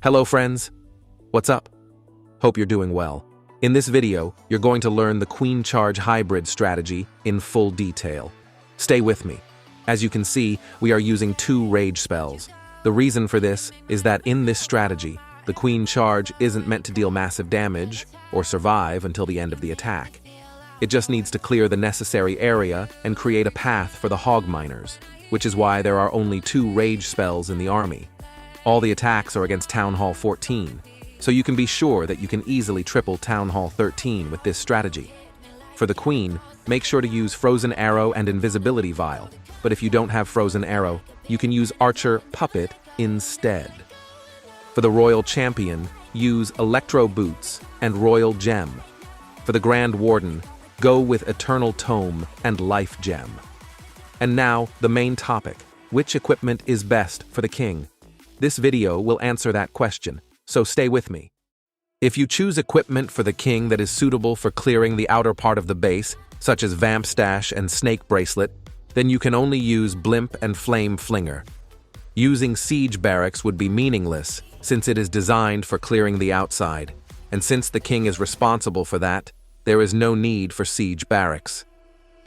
Hello friends, what's up? Hope you're doing well. In this video, you're going to learn the Queen Charge hybrid strategy in full detail. Stay with me. As you can see, we are using 2 rage spells. The reason for this is that in this strategy, the Queen Charge isn't meant to deal massive damage or survive until the end of the attack. It just needs to clear the necessary area and create a path for the hog miners, which is why there are only 2 rage spells in the army. All the attacks are against Town Hall 14, so you can be sure that you can easily triple Town Hall 13 with this strategy. For the Queen, make sure to use Frozen Arrow and Invisibility Vial, but if you don't have Frozen Arrow, you can use Archer Puppet instead. For the Royal Champion, use Electro Boots and Royal Gem. For the Grand Warden, go with Eternal Tome and Life Gem. And now, the main topic. Which equipment is best for the King? This video will answer that question, so stay with me. If you choose equipment for the King that is suitable for clearing the outer part of the base, such as Vamp Stash and Snake Bracelet, then you can only use Blimp and Flame Flinger. Using Siege Barracks would be meaningless, since it is designed for clearing the outside, and since the King is responsible for that, there is no need for Siege Barracks.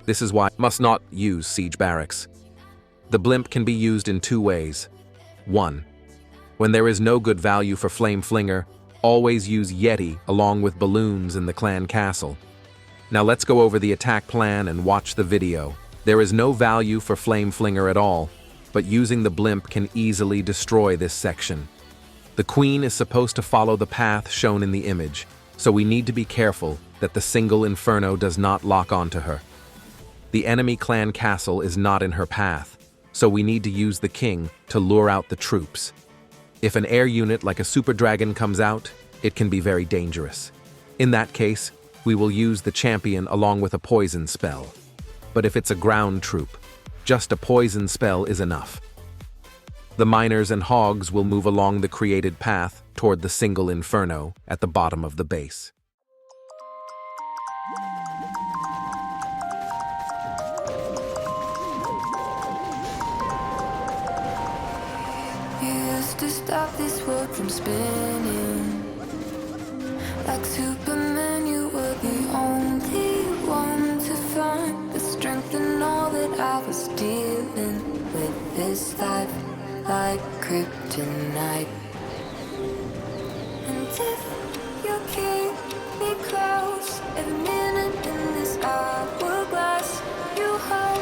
This is why you must not use Siege Barracks. The Blimp can be used in 2 ways. 1. When there is no good value for Flame Flinger, always use Yeti along with balloons in the clan castle. Now let's go over the attack plan and watch the video. There is no value for Flame Flinger at all, but using the Blimp can easily destroy this section. The Queen is supposed to follow the path shown in the image, so we need to be careful that the single Inferno does not lock onto her. The enemy clan castle is not in her path, so we need to use the King to lure out the troops. If an air unit like a Super Dragon comes out, it can be very dangerous. In that case, we will use the champion along with a poison spell. But if it's a ground troop, just a poison spell is enough. The miners and hogs will move along the created path toward the single Inferno at the bottom of the base. To stop this world from spinning. Like Superman, you were the only one to find the strength in all that I was dealing with this life, like kryptonite. And if you keep me close, every minute in this hourglass you hold.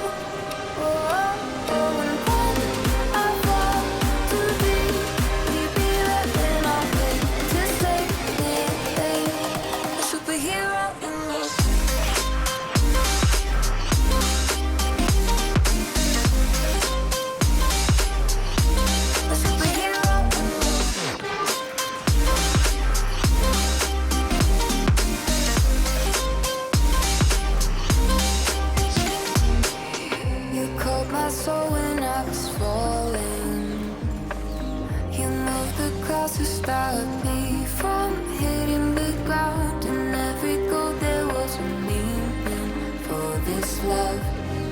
To stop me from hitting the ground. In every goal there was a meaning, for this love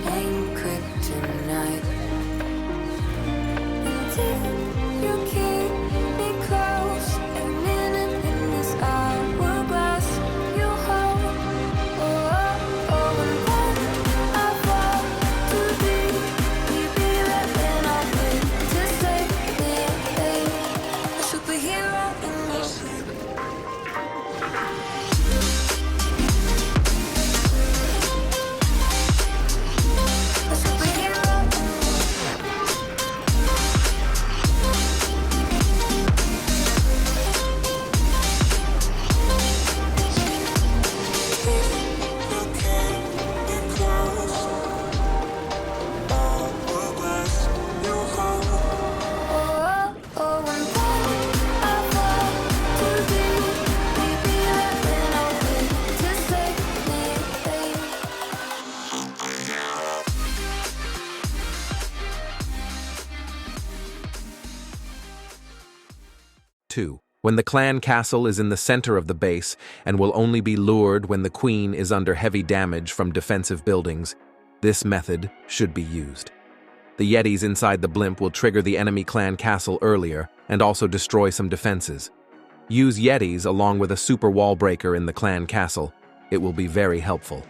ain't kryptonite. And if you keep me close, every minute in this hourglass you hold. And when I fall too deep, we be right when I'm here to save me. Superhero in this. When the clan castle is in the center of the base and will only be lured when the Queen is under heavy damage from defensive buildings, this method should be used. The Yetis inside the blimp will trigger the enemy clan castle earlier and also destroy some defenses. Use Yetis along with a super wall breaker in the clan castle. It will be very helpful.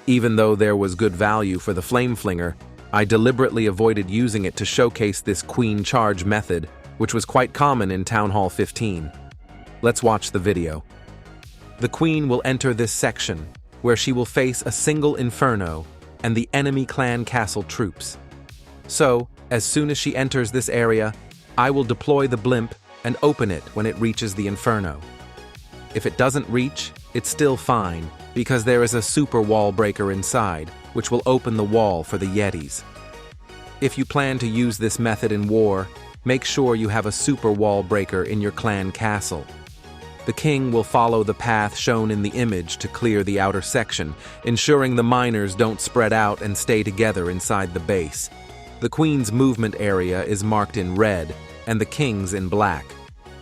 Even though there was good value for the flame flinger, I deliberately avoided using it to showcase this queen charge method, which was quite common in Town Hall 15. Let's watch the video. The queen will enter this section, where she will face a single inferno and the enemy clan castle troops. So, as soon as she enters this area, I will deploy the blimp and open it when it reaches the inferno. If it doesn't reach, it's still fine, because there is a super wall breaker inside, which will open the wall for the Yetis. If you plan to use this method in war, make sure you have a super wall breaker in your clan castle. The king will follow the path shown in the image to clear the outer section, ensuring the miners don't spread out and stay together inside the base. The queen's movement area is marked in red, and the king's in black.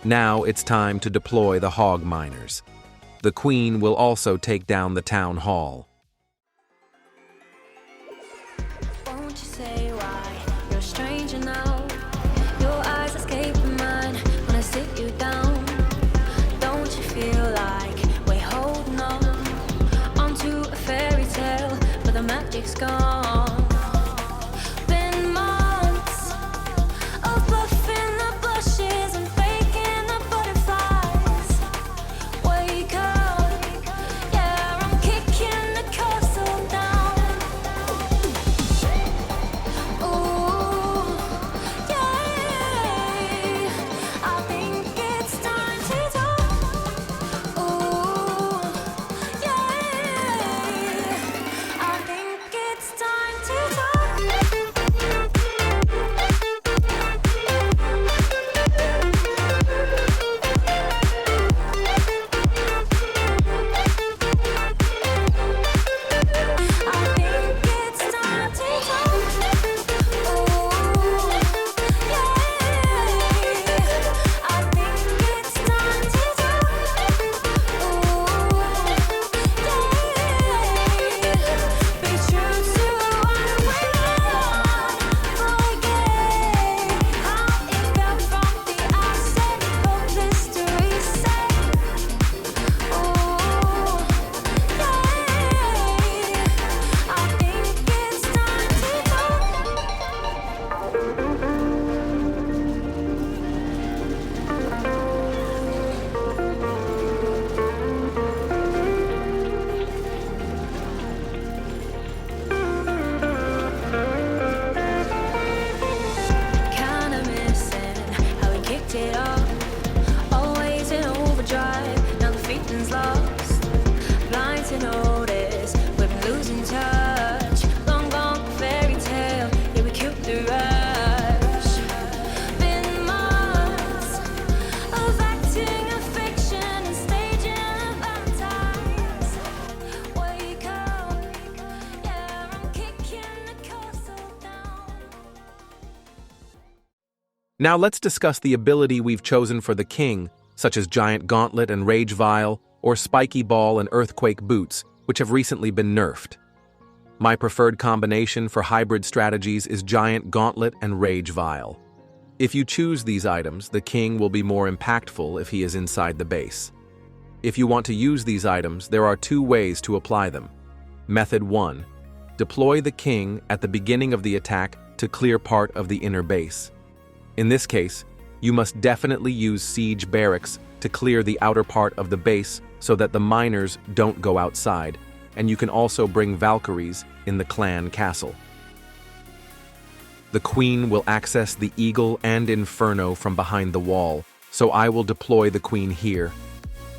Now it's time to deploy the hog miners. The queen will also take down the town hall. Won't you say why you're a stranger now? Your eyes escaping mine when I sit you down. Don't you feel like we're holding on onto a fairy tale, but the magic's gone? Been months of bluffing the bushes and faking the butterflies. Wake up, yeah, I'm kicking the castle down. Ooh, yeah, I think it's time to talk. Ooh, yeah, I think it's time to talk. I think it's time to talk. Ooh, yeah, I think it's time to talk. Ooh, yeah, be true to what we want. Forget how it felt from the outset. But history said, ooh, yeah, I think it's time to talk. Kinda missing how we kicked it off. Always in overdrive, now the feeling's lost. Blind to notice, we've been losing touch. Long gone fairy tale, yeah, we killed the rush. Been months of acting a fiction and staging a valentine's. Wake up, yeah, I'm kicking the castle down. Now let's discuss the ability we've chosen for the king, such as Giant Gauntlet and Rage Vial, or Spiky Ball and Earthquake Boots, which have recently been nerfed. My preferred combination for hybrid strategies is Giant Gauntlet and Rage Vial. If you choose these items, the king will be more impactful if he is inside the base. If you want to use these items, there are two ways to apply them. Method 1. Deploy the king at the beginning of the attack to clear part of the inner base. In this case, you must definitely use siege barracks to clear the outer part of the base so that the miners don't go outside, and you can also bring Valkyries in the clan castle. The queen will access the eagle and inferno from behind the wall, so I will deploy the queen here.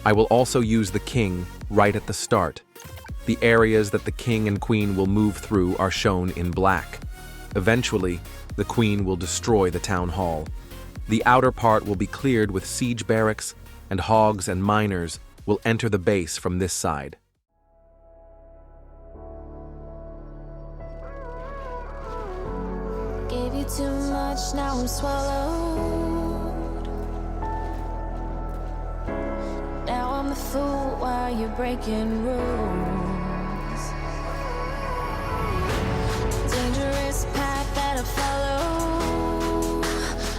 I will also use the king right at the start. The areas that the king and queen will move through are shown in black. Eventually, the queen will destroy the town hall. The outer part will be cleared with siege barracks, and hogs and miners will enter the base from this side. Gave you too much, now I'm swallowed. Now I'm the fool while you're breaking rules. Dangerous path that gotta follow.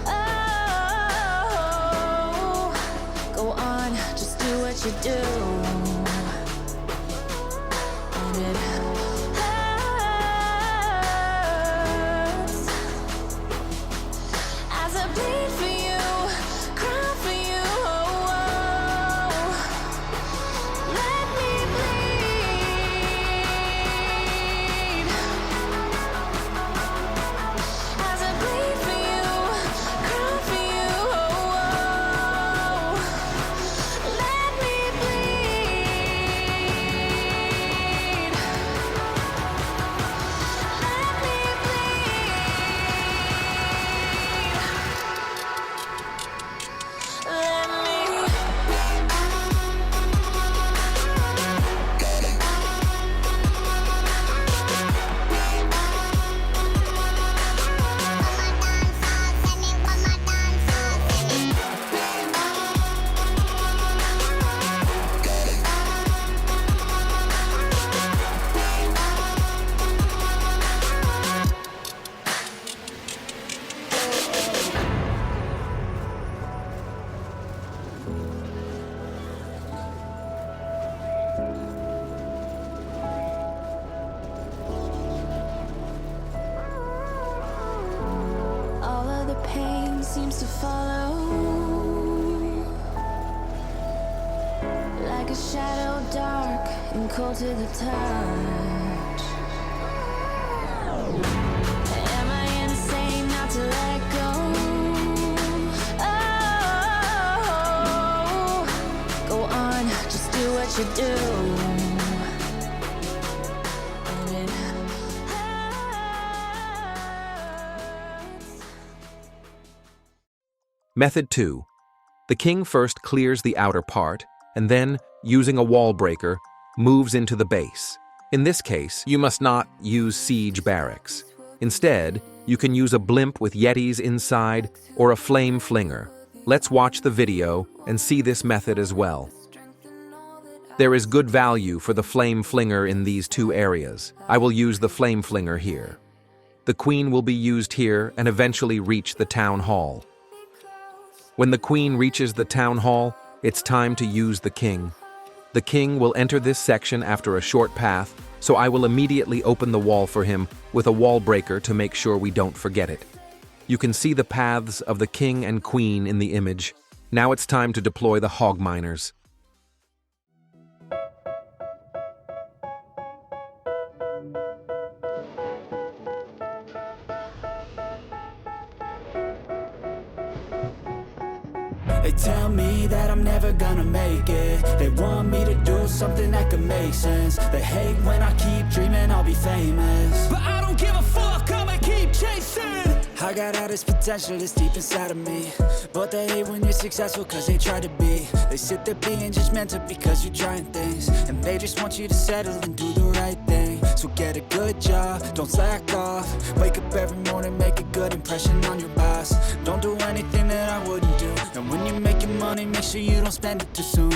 Oh, go on, just do what you do. And it hurts as I bleed for you, cry for you. Oh, let me bleed as I bleed for you, cry for you. Oh, let me bleed. Let me bleed. Let me. All of the pain seems to follow like a shadow, dark and cold to the touch. Am I insane not to let go? Oh, go on, just do what you do. And it hurts. Method 2. The king first clears the outer part, and then, using a wall breaker, moves into the base. In this case, you must not use siege barracks. Instead, you can use a blimp with yetis inside or a flame flinger. Let's watch the video and see this method as well. There is good value for the flame flinger in these two areas. I will use the flame flinger here. The queen will be used here and eventually reach the town hall. When the queen reaches the town hall, it's time to use the king. The king will enter this section after a short path, so I will immediately open the wall for him with a wall breaker to make sure we don't forget it. You can see the paths of the king and queen in the image. Now it's time to deploy the hog miners. They tell me that I'm never gonna make it. They want me to do something that could make sense. They hate when I keep dreaming I'll be famous, but I don't give a fuck, I'ma keep chasing. I got all this potential that's deep inside of me, but they hate when you're successful cause they try to be. They sit there being judgmental because you're trying things, and they just want you to settle and do the right thing. So get a good job, don't slack off. Wake up every morning, make a good impression on your boss. Don't do anything that I wouldn't do, and when you're making money, make sure you don't spend it too soon.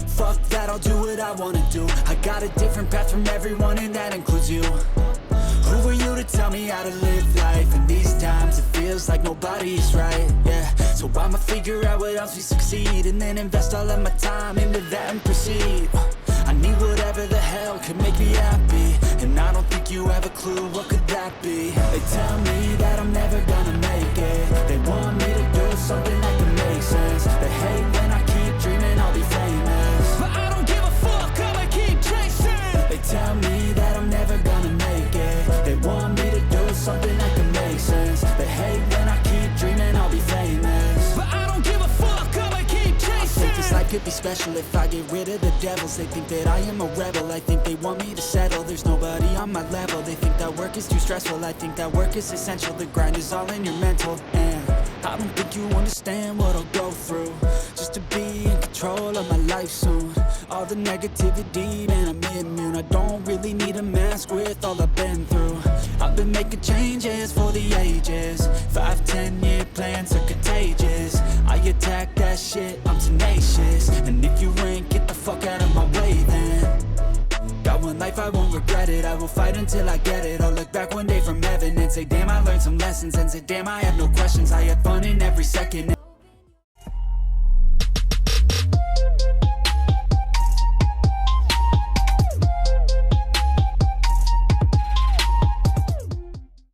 Fuck that, I'll do what I wanna do. I got a different path from everyone, and that includes you. Who are you to tell me how to live life? In these times it feels like nobody's right, yeah. So I'ma figure out what else we succeed, and then invest all of my time into that and proceed. I need whatever the hell could make me happy, and I don't think you have a clue what could that be. They tell me that I'm never gonna make it. They want me to do something that can make sense. They hate when I keep dreaming I'll be famous, but I don't give a fuck, I'ma keep chasing. They tell me that I'm never gonna make it. They want me to do something that can make sense. They hate when I keep dreaming I'll be famous, but I don't give a fuck, I'ma keep chasing. I think this life could be special if I get rid of the devils. They think that I am a rebel, I think they want me to settle. There's nobody on my level. They think that work is too stressful, I think that work is essential. The grind is all in your mental, and I don't think you understand what I'll go through just to be in control of my life soon. All the negativity, man, I'm immune. I don't really need a mask with all I've been through. I've been making changes for the ages. 5-10 year plans are contagious. I attack that shit, I'm tenacious. And if you ain't, get the fuck out of my way then. Got one life, I I won't regret it. I will fight until I get it. I'll look back one day from heaven and say damn, I learned some lessons. And say damn, I have no questions. I had fun in every second.